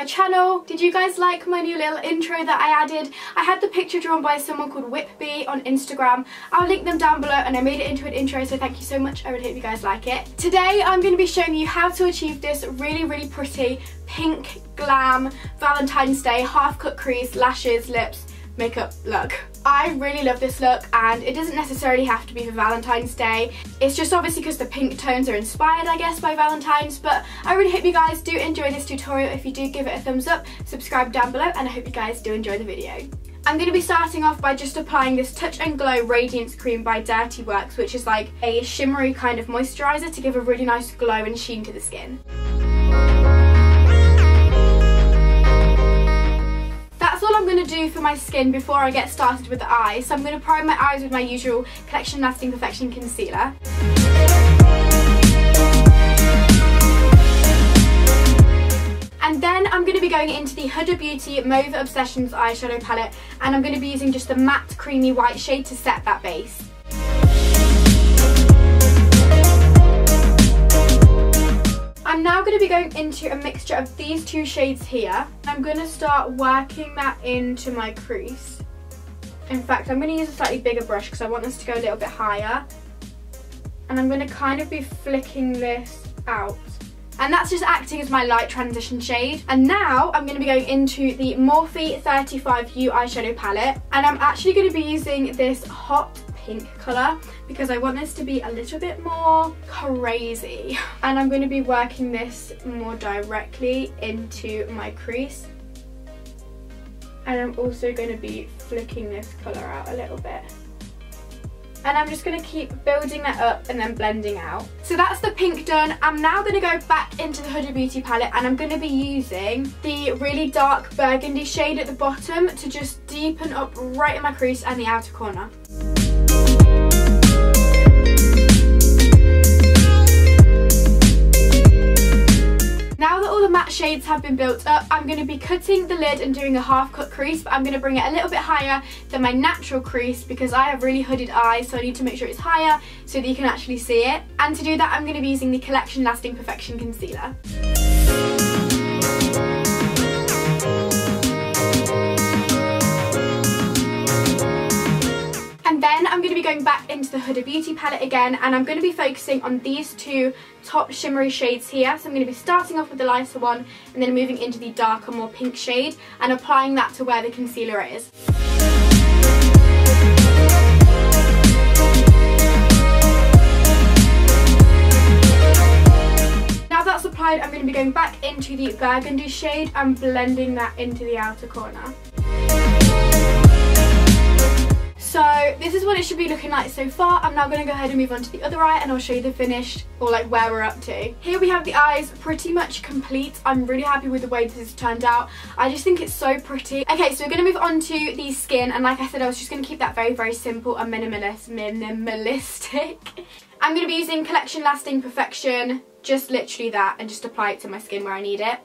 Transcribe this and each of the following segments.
my channel. Did you guys like my new little intro that I added? I had the picture drawn by someone called Whitby on Instagram. I'll link them down below, and I made it into an intro, so thank you so much. I really hope you guys like it. Today I'm going to be showing you how to achieve this really pretty pink glam Valentine's Day half cut crease, lashes, lips, makeup look. I really love this look, and it doesn't necessarily have to be for Valentine's Day. It's just obviously because the pink tones are inspired, I guess, by Valentine's, but I really hope you guys do enjoy this tutorial. If you do, give it a thumbs up, subscribe down below, and I hope you guys do enjoy the video. I'm going to be starting off by just applying this Touch and Glow Radiance Cream by Dirty Works, which is like a shimmery kind of moisturiser to give a really nice glow and sheen to the skin. That's all I'm going to do for my skin before I get started with the eyes. So I'm going to prime my eyes with my usual Collection Lasting Perfection concealer. And then I'm going to be going into the Huda Beauty Mauve Obsessions eyeshadow palette, and I'm going to be using just the matte creamy white shade to set that base. I'm now going to be going into a mixture of these two shades here. I'm going to start working that into my crease. In fact, I'm going to use a slightly bigger brush because I want this to go a little bit higher. And I'm going to kind of be flicking this out. And that's just acting as my light transition shade. And now I'm going to be going into the Morphe 35U eyeshadow palette. And I'm actually going to be using this hot pink colour because I want this to be a little bit more crazy, and I'm going to be working this more directly into my crease, and I'm also going to be flicking this colour out a little bit, and I'm just going to keep building that up and then blending out. So that's the pink done. I'm now going to go back into the Huda Beauty palette, and I'm going to be using the really dark burgundy shade at the bottom to just deepen up right in my crease and the outer corner. Now that all the matte shades have been built up, I'm going to be cutting the lid and doing a half cut crease, but I'm going to bring it a little bit higher than my natural crease because I have really hooded eyes, so I need to make sure it's higher so that you can actually see it. And to do that, I'm going to be using the Collection Lasting Perfection concealer. And then I'm going to be going back into the Huda Beauty palette again, and I'm going to be focusing on these two top shimmery shades here. So I'm going to be starting off with the lighter one and then moving into the darker, more pink shade and applying that to where the concealer is. Now that's applied, I'm going to be going back into the burgundy shade and blending that into the outer corner. So this is what it should be looking like so far. I'm now going to go ahead and move on to the other eye, and I'll show you the finished, or like where we're up to. Here we have the eyes pretty much complete. I'm really happy with the way this has turned out. I just think it's so pretty. Okay, so we're going to move on to the skin, and like I said, I was just going to keep that very simple and minimalistic. I'm going to be using Collection Lasting Perfection, just literally that, and just apply it to my skin where I need it.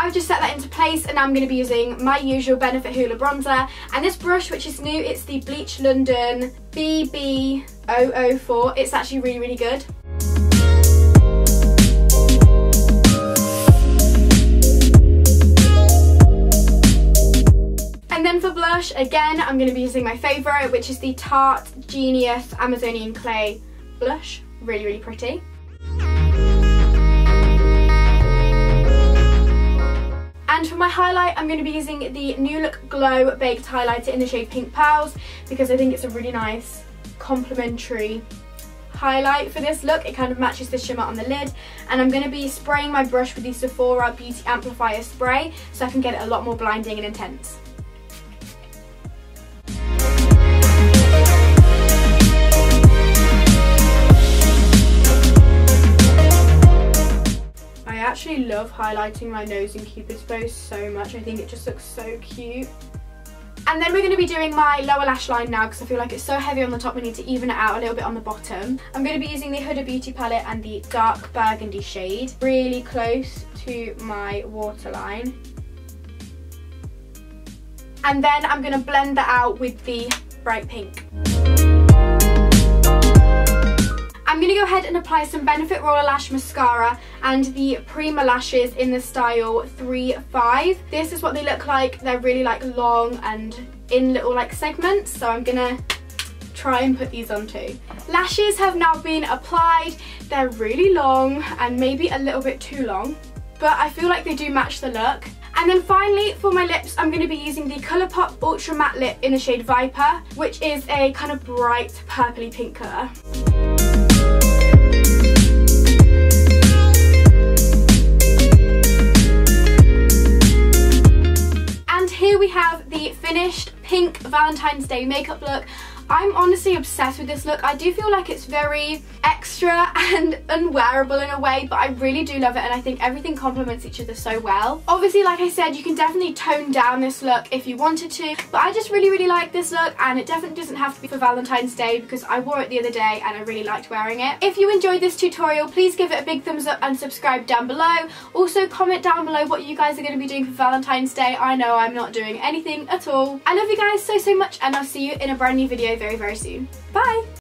I've just set that into place, and I'm going to be using my usual Benefit Hoola bronzer, and this brush, which is new, it's the Bleach London BB004. It's actually really good. And then for blush, again, I'm going to be using my favourite, which is the Tarte Genius Amazonian Clay blush. Really pretty. And for my highlight, I'm going to be using the New Look Glow Baked Highlighter in the shade Pink Pearls because I think it's a really nice complementary highlight for this look. It kind of matches the shimmer on the lid. And I'm going to be spraying my brush with the Sephora Beauty Amplifier Spray so I can get it a lot more blinding and intense. I actually love highlighting my nose in Cupid's bow so much. I think it just looks so cute. And then we're going to be doing my lower lash line now because I feel like it's so heavy on the top, we need to even it out a little bit on the bottom. I'm going to be using the Huda Beauty palette and the dark burgundy shade, really close to my waterline. And then I'm going to blend that out with the bright pink. I'm going to go ahead and apply some Benefit Roller Lash Mascara and the Prima lashes in the style 3-5. This is what they look like. They're really like long and in little like segments, so I'm going to try and put these on too. Lashes have now been applied. They're really long and maybe a little bit too long, but I feel like they do match the look. And then finally for my lips, I'm going to be using the Colourpop Ultra Matte Lip in the shade Viper, which is a kind of bright purpley pink colour. And here we have the finished pink Valentine's Day makeup look. I'm honestly obsessed with this look. I do feel like it's very extra and unwearable in a way, but I really do love it, and I think everything complements each other so well. Obviously, like I said, you can definitely tone down this look if you wanted to, but I just really like this look, and it definitely doesn't have to be for Valentine's Day because I wore it the other day and I really liked wearing it. If you enjoyed this tutorial, please give it a big thumbs up and subscribe down below. Also, comment down below what you guys are going to be doing for Valentine's Day. I know I'm not doing anything at all. I love you guys so much, and I'll see you in a brand new video very soon. Bye!